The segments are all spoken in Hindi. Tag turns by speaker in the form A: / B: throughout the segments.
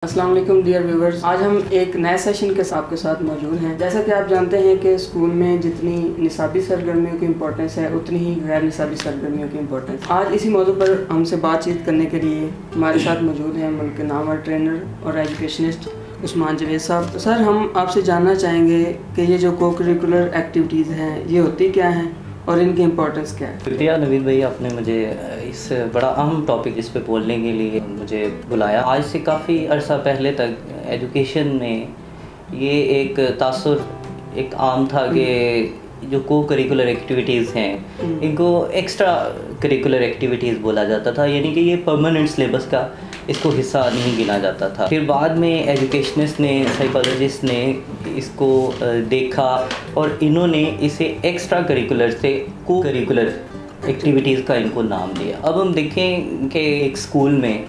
A: अस्सलाम वालेकुम डियर व्यूवर्स, आज हम एक नए सेशन के आपके साथ मौजूद हैं। जैसा कि आप जानते हैं कि स्कूल में जितनी निसाबी सरगर्मियों की इंपॉर्टेंस है उतनी ही गैर निसाबी सरगर्मियों की इंपॉर्टेंस। आज इसी मौजू पर हमसे बातचीत करने के लिए हमारे साथ मौजूद हैं मुल्क नामवर ट्रेनर और एजुकेशनिस्ट उस्मान जवेद साहब। तो सर, हम आपसे जानना चाहेंगे कि ये जो को करिकुलर एक्टिविटीज़ हैं ये होती क्या हैं और इनकी इम्पोर्टेंस क्या है?
B: शुक्रिया नवीद भाई, आपने मुझे इस बड़ा अहम टॉपिक इस पे बोलने के लिए मुझे बुलाया। आज से काफ़ी अरसा पहले तक एजुकेशन में ये एक तासुर एक आम था कि जो को करिकुलर एक्टिविटीज़ हैं इनको एक्स्ट्रा करिकुलर एक्टिविटीज़ बोला जाता था, यानी कि ये परमानेंट सिलेबस का इसको हिस्सा नहीं गिना जाता था। फिर बाद में एजुकेशनिस्ट ने, साइकोलॉजिस्ट ने इसको देखा और इन्होंने इसे एक्स्ट्रा करिकुलर से को करिकुलर एक्टिविटीज़ का इनको नाम दिया। अब हम देखें कि एक स्कूल में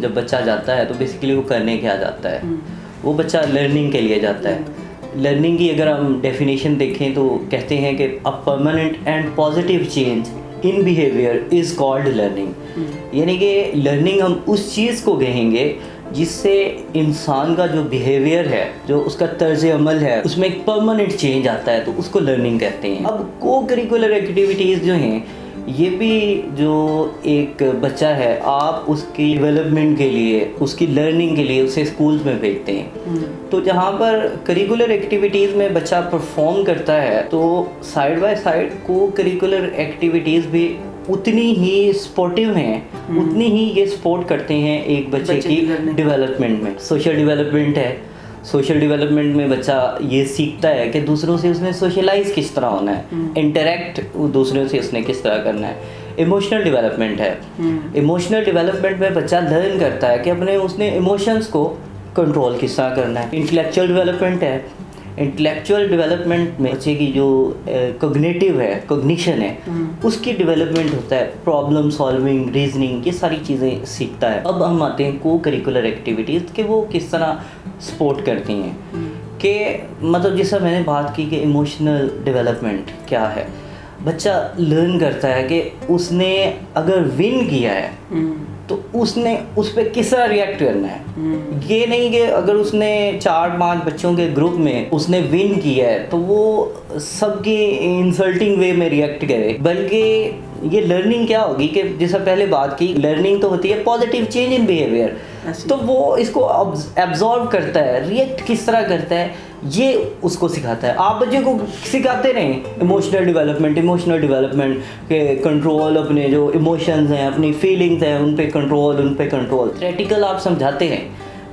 B: जब बच्चा जाता है तो बेसिकली वो करने क्या जाता है, वो बच्चा लर्निंग के लिए जाता है। लर्निंग की अगर हम डेफिनेशन देखें तो कहते हैं कि a permanent and positive change in behaviour is called learning. यानी कि लर्निंग हम उस चीज़ को कहेंगे जिससे इंसान का जो बिहेवियर है, जो उसका तर्ज अमल है, उसमें एक परमानेंट चेंज आता है, तो उसको लर्निंग कहते हैं। अब को करिकुलर एक्टिविटीज़ जो हैं ये भी जो एक बच्चा है, आप उसकी डेवलपमेंट के लिए, उसकी लर्निंग के लिए उसे स्कूल्स में भेजते हैं। तो जहाँ पर करिकुलर एक्टिविटीज़ में बच्चा परफॉर्म करता है तो साइड बाय साइड को करिकुलर एक्टिविटीज़ भी उतनी ही सपोर्टिव हैं, उतनी ही ये सपोर्ट करते हैं एक बच्चे की डेवलपमेंट में। सोशल डेवलपमेंट है, सोशल डेवलपमेंट में बच्चा ये सीखता है कि दूसरों से उसने सोशलाइज किस तरह होना है, इंटरेक्ट दूसरों से उसने किस तरह करना है। इमोशनल डेवलपमेंट है, इमोशनल डेवलपमेंट में बच्चा लर्न करता है कि अपने उसने इमोशंस को कंट्रोल किस तरह करना है। इंटेलेक्चुअल डेवलपमेंट है, इंटेलेक्चुअल डेवलपमेंट में बच्चे की जो कोग्निटिव है, कोग्निशन है, उसकी डेवलपमेंट होता है, प्रॉब्लम सॉल्विंग, रीजनिंग, ये सारी चीज़ें सीखता है। अब हम आते हैं को करिकुलर एक्टिविटीज़ कि वो किस तरह सपोर्ट करती हैं। कि मतलब जैसा मैंने बात की कि इमोशनल डेवलपमेंट क्या है, बच्चा लर्न करता है कि उसने अगर विन किया है तो उसने उस पर किस तरह रिएक्ट करना है। ये नहीं कि अगर उसने 4-5 बच्चों के ग्रुप में उसने विन किया है तो वो सबकी इंसल्टिंग वे में रिएक्ट करे, बल्कि ये लर्निंग क्या होगी कि जैसा पहले बात की, लर्निंग तो होती है पॉजिटिव चेंज इन बिहेवियर, तो वो इसको एब्जॉर्ब करता है, रिएक्ट किस तरह करता है ये उसको सिखाता है। आप बच्चे को सिखाते रहें इमोशनल डेवलपमेंट के कंट्रोल, अपने जो इमोशंस हैं, अपनी फीलिंग्स हैं, उन पे कंट्रोल। थ्योरेटिकल आप समझाते हैं,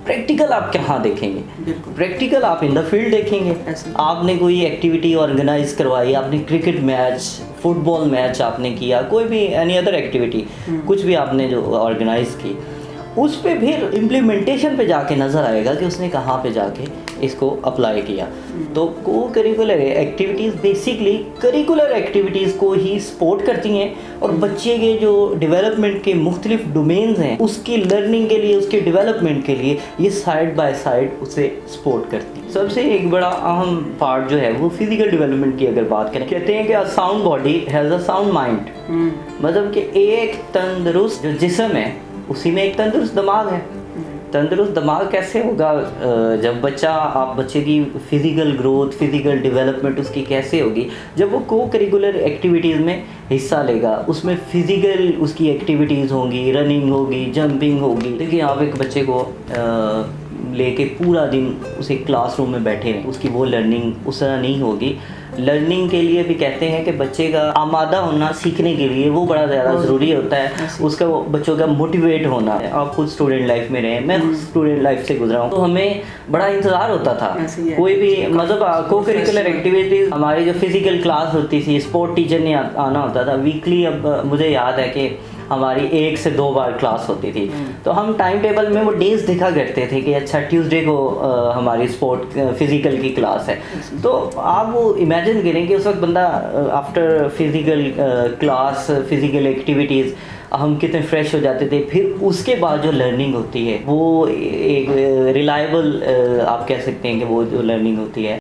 B: प्रैक्टिकल आप कहाँ देखेंगे? प्रैक्टिकल आप इन द फील्ड देखेंगे। आपने कोई एक्टिविटी ऑर्गेनाइज करवाई, आपने क्रिकेट मैच, फुटबॉल मैच आपने किया, कोई भी एनी अदर एक्टिविटी, कुछ भी आपने जो ऑर्गेनाइज की, उस पे फिर इम्प्लीमेंटेशन पे जाके नज़र आएगा कि उसने कहाँ पे जाके इसको अप्लाई किया। तो को curricular activities basically curricular activities को ही सपोर्ट करती हैं और बच्चे के जो डेवलपमेंट के मुख्तलिफ डोमेन्स हैं उसकी लर्निंग के लिए, उसके डेवलपमेंट के लिए ये साइड बाय साइड उसे सपोर्ट करती है। सबसे एक बड़ा अहम पार्ट जो है वो फिज़िकल डेवलपमेंट की अगर बात करें, कहते हैं कि a sound body has a sound mind. मतलब कि एक तंदुरुस्त जो जिस्म है उसी में एक तंदुरुस्त दिमाग है। तंदुरुस्त दिमाग कैसे होगा? जब बच्चे की फ़िज़िकल ग्रोथ, फ़िज़िकल डेवलपमेंट उसकी कैसे होगी? जब वो को करिकुलर एक्टिविटीज़ में हिस्सा लेगा, उसमें फ़िज़िकल उसकी एक्टिविटीज़ होंगी, रनिंग होगी, जंपिंग होगी। देखिए आप एक बच्चे को लेके पूरा दिन उसे क्लासरूम में बैठे रहें, उसकी वो लर्निंग उस तरह नहीं होगी। लर्निंग के लिए भी कहते हैं कि बच्चे का आमादा होना सीखने के लिए वो बड़ा ज़्यादा ज़रूरी होता है, उसका बच्चों का मोटिवेट होना है। आप खुद स्टूडेंट लाइफ में रहे, मैं स्टूडेंट लाइफ से गुजरा हूँ, तो हमें बड़ा इंतज़ार होता था कोई भी मतलब को करिकुलर एक्टिविटीज़। हमारी जो फिज़िकल क्लास होती थी, स्पोर्ट टीचर ने आना होता था वीकली। अब मुझे याद है कि हमारी 1 से 2 बार क्लास होती थी, तो हम टाइम टेबल में वो डेज देखा करते थे कि अच्छा ट्यूसडे को हमारी स्पोर्ट फिज़िकल की क्लास है। तो आप वो इमेजिन करें कि उस वक्त बंदा after physical class, physical activities हम कितने फ्रेश हो जाते थे। फिर उसके बाद जो लर्निंग होती है वो एक रिलायबल आप कह सकते हैं कि वो जो लर्निंग होती है